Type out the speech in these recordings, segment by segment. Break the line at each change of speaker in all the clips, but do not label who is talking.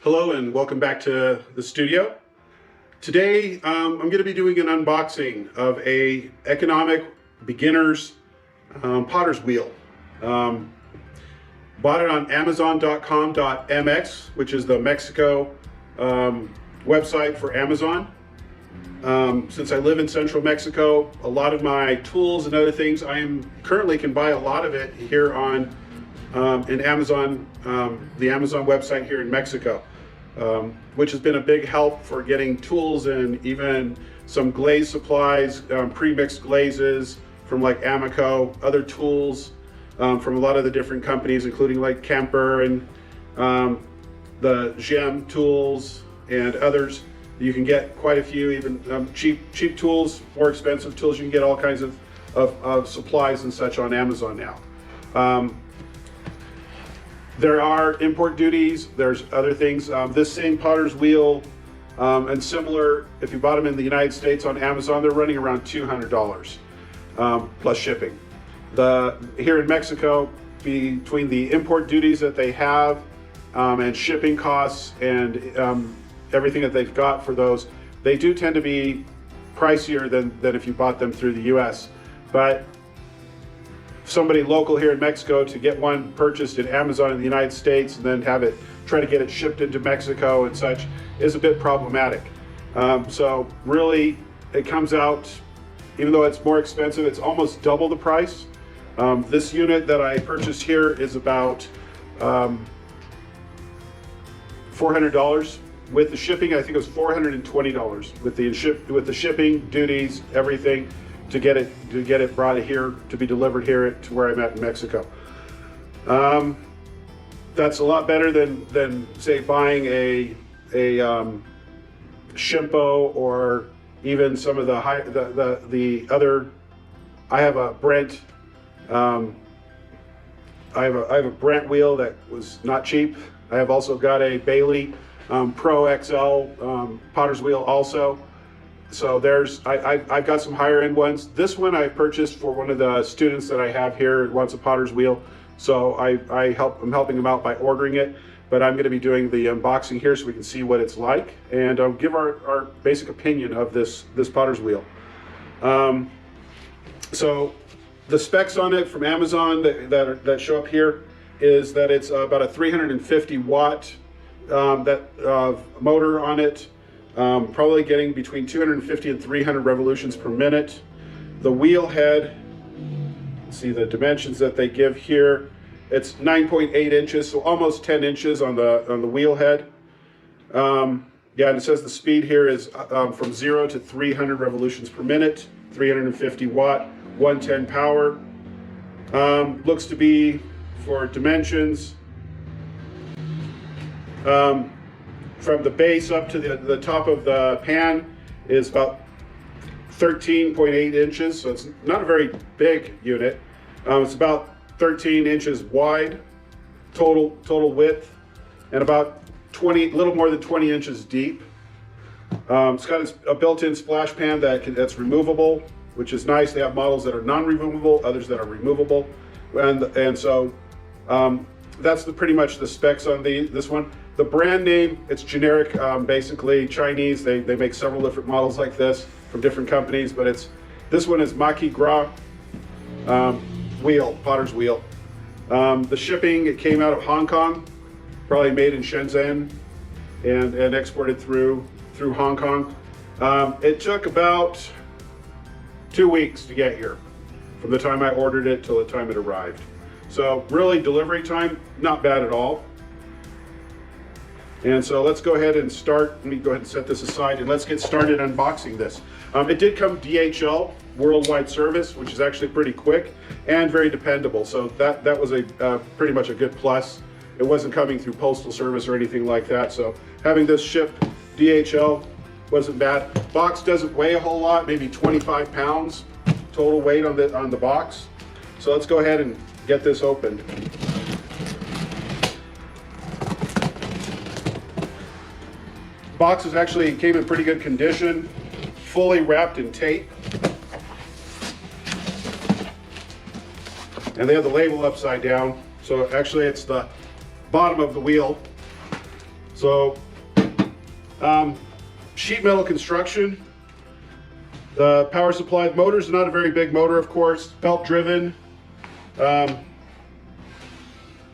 Hello and welcome back to the studio. Today I'm going to be doing an unboxing of a economic beginner's potter's wheel. Bought it on amazon.com.mx, which is the Mexico website for Amazon. Since I live in central Mexico, a lot of my tools and other things currently can buy a lot of it here on in Amazon, the Amazon website here in Mexico. Which has been a big help for getting tools and even some glaze supplies, pre-mixed glazes from like Amico, other tools from a lot of the different companies, including like Kemper and the Gem tools and others. You can get quite a few, even cheap tools, more expensive tools. You can get all kinds of supplies and such on Amazon now. There are import duties, there's other things. This same potter's wheel and similar, if you bought them in the United States on Amazon, they're running around $200 plus shipping. Here in Mexico, between the import duties that they have and shipping costs and everything that they've got for those, they do tend to be pricier than if you bought them through the US. But somebody local here in Mexico to get one purchased in Amazon in the United States and then try to get it shipped into Mexico and such is a bit problematic. So really it comes out, even though it's more expensive, it's almost double the price. This unit that I purchased here is about $400 with the shipping. I think it was $420 with the shipping, duties, everything, to get it brought here, to be delivered here to where I'm at in Mexico. That's a lot better than say buying a Shimpo or even some of the other. I have a Brent. I have a Brent wheel that was not cheap. I have also got a Bailey Pro XL potter's wheel also. So I've got some higher end ones. This one I purchased for one of the students that I have here who wants a potter's wheel. So I'm helping him out by ordering it, but I'm going to be doing the unboxing here so we can see what it's like and give our basic opinion of this potter's wheel. So the specs on it from Amazon that show up here is that it's about a 350 watt motor on it. Probably getting between 250 and 300 revolutions per minute. The wheel head, see the dimensions that they give here. It's 9.8 inches, so almost 10 inches on the wheel head. Yeah, and it says the speed here is from 0 to 300 revolutions per minute, 350 watt, 110 power. Looks to be, for dimensions, from the base up to the top of the pan is about 13.8 inches, so it's not a very big unit. It's about 13 inches wide, total width, and about a little more than 20 inches deep. It's got a built-in splash pan that's removable, which is nice. They have models that are non-removable, others that are removable, and so that's pretty much the specs on this one. The brand name, it's generic, basically Chinese. They make several different models like this from different companies, but this one is Maquigra potter's wheel. The shipping, it came out of Hong Kong, probably made in Shenzhen and exported through Hong Kong. It took about 2 weeks to get here from the time I ordered it till the time it arrived. So really delivery time, not bad at all. And so let's go ahead and start. Let me go ahead and set this aside and let's get started unboxing this. It did come DHL, worldwide service, which is actually pretty quick and very dependable. So that was pretty much a good plus. It wasn't coming through postal service or anything like that. So having this shipped DHL wasn't bad. Box doesn't weigh a whole lot, maybe 25 pounds total weight on the box. So let's go ahead and get this opened. Box actually came in pretty good condition, fully wrapped in tape. And they have the label upside down. So actually it's the bottom of the wheel So, sheet metal construction. The power supply, the motor is not a very big motor, of course, belt driven. It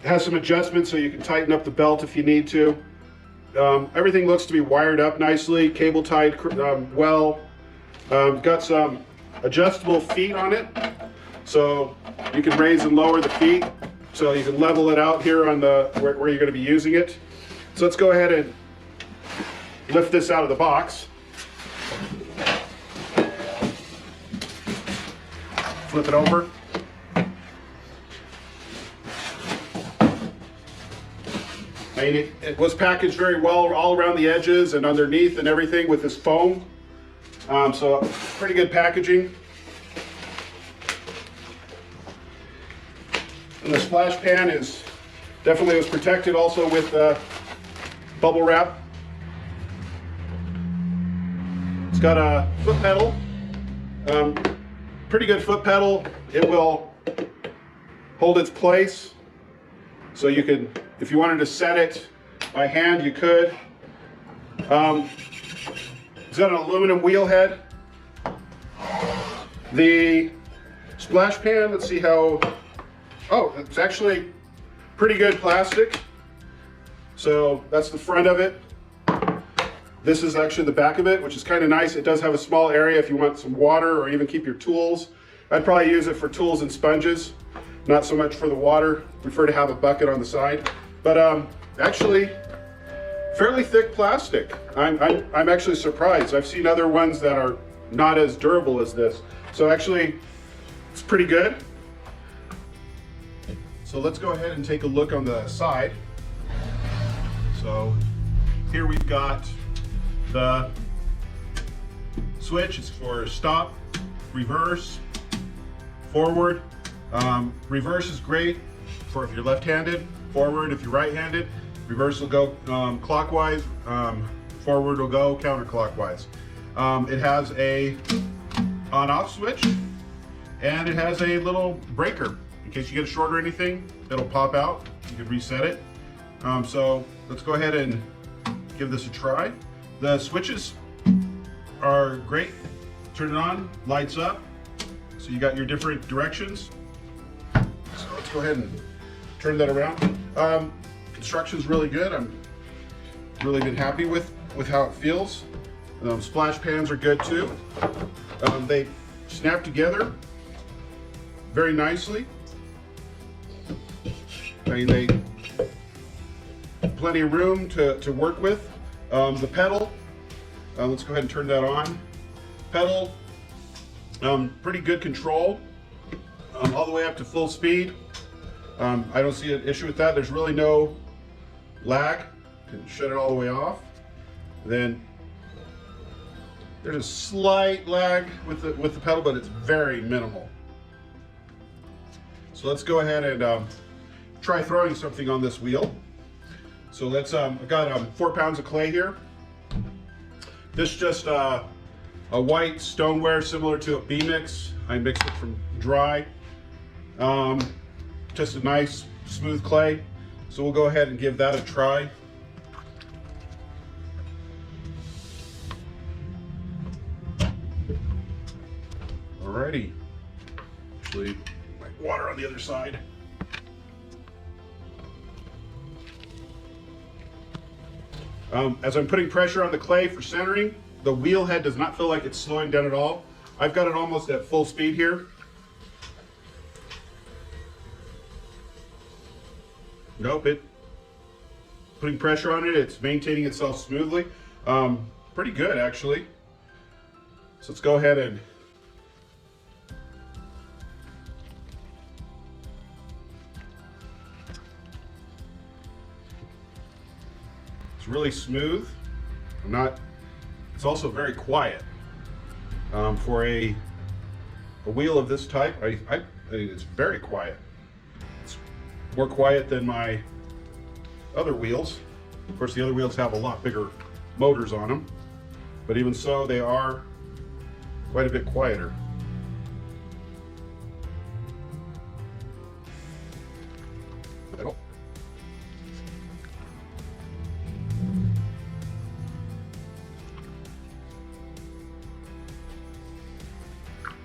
has some adjustments so you can tighten up the belt if you need to. Everything looks to be wired up nicely, cable tied well. Got some adjustable feet on it, so you can raise and lower the feet, so you can level it out here on the where you're going to be using it. So let's go ahead and lift this out of the box. Flip it over. I mean, it was packaged very well all around the edges and underneath and everything with this foam. So pretty good packaging. And the splash pan is definitely was protected also with bubble wrap. It's got a foot pedal. Pretty good foot pedal. It will hold its place. So you could, if you wanted to set it by hand, you could. It's got an aluminum wheel head. The splash pan, let's see how, oh, it's actually pretty good plastic. So that's the front of it. This is actually the back of it, which is kind of nice. It does have a small area if you want some water or even keep your tools. I'd probably use it for tools and sponges, not so much for the water. Prefer to have a bucket on the side. But actually, fairly thick plastic. I'm actually surprised. I've seen other ones that are not as durable as this. So actually, it's pretty good. So let's go ahead and take a look on the side. So here we've got the switch. It's for stop, reverse, forward. Reverse is great for if you're left-handed, forward if you're right-handed. Reverse will go clockwise, forward will go counterclockwise. It has a on-off switch, and it has a little breaker. In case you get a short or anything, it'll pop out. You can reset it. So let's go ahead and give this a try. The switches are great. Turn it on, lights up. So you got your different directions. So let's go ahead and turn that around. Construction's really good. I'm really been happy with how it feels. Splash pans are good too. They snap together very nicely. I mean, they plenty of room to work with. The pedal, let's go ahead and turn that on. Pedal, pretty good control, all the way up to full speed. I don't see an issue with that. There's really no lag. You can shut it all the way off. Then there's a slight lag with the pedal, but it's very minimal. So let's go ahead and try throwing something on this wheel. So let's, I've got 4 pounds of clay here. This is just a white stoneware similar to a B-mix. I mixed it from dry. Just a nice smooth clay. So we'll go ahead and give that a try. Alrighty. Actually, my water on the other side. As I'm putting pressure on the clay for centering, the wheel head does not feel like it's slowing down at all. I've got it almost at full speed here. Nope, putting pressure on it, it's maintaining itself smoothly. Pretty good actually. So let's go ahead and it's really smooth. It's also very quiet. For a wheel of this type, I think it's very quiet. It's more quiet than my other wheels. Of course, the other wheels have a lot bigger motors on them, but even so, they are quite a bit quieter.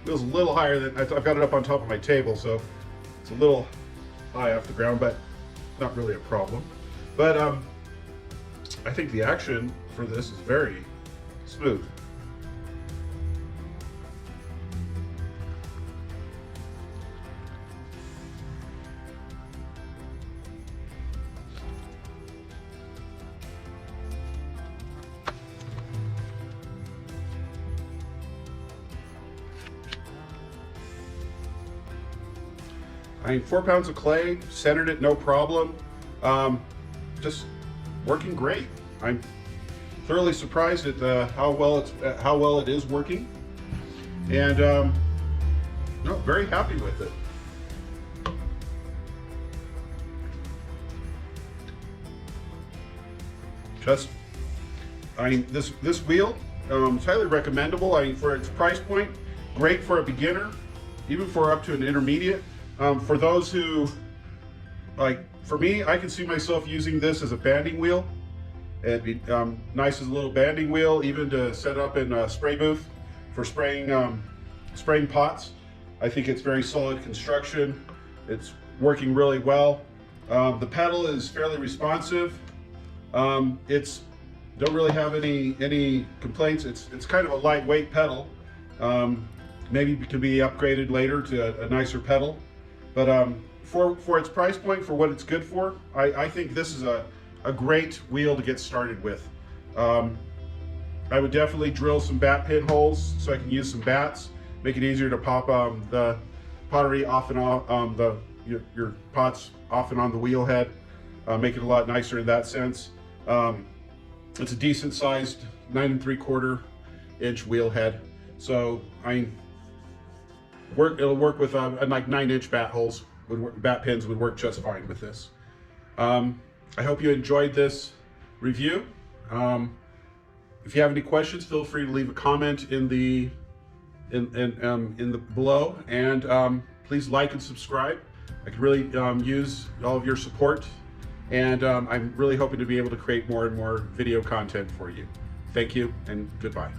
wheel's a little higher than, I've got it up on top of my table, so it's a little high off the ground, but not really a problem. But I think the action for this is very smooth. I mean, 4 pounds of clay, centered it, no problem. Just working great. I'm thoroughly surprised at how well it is working, and no, very happy with it. I mean, this wheel is highly recommendable. I mean, for its price point, great for a beginner, even for up to an intermediate. For those who, like, for me, I can see myself using this as a banding wheel. It'd be nice as a little banding wheel, even to set up in a spray booth for spraying pots. I think it's very solid construction. It's working really well. The pedal is fairly responsive. It's don't really have any complaints. It's kind of a lightweight pedal. Maybe it can be upgraded later to a nicer pedal. But for its price point, for what it's good for, I think this is a great wheel to get started with. I would definitely drill some bat pin holes so I can use some bats, make it easier to pop the pottery off and on, your pots off and on the wheel head, make it a lot nicer in that sense. It's a decent sized 9 3/4 inch wheel head, so it'll work with like 9-inch bat holes. Bat pins would work just fine with this. I hope you enjoyed this review. If you have any questions, feel free to leave a comment in the below, and please like and subscribe. I could really use all of your support, and I'm really hoping to be able to create more and more video content for you. Thank you, and goodbye.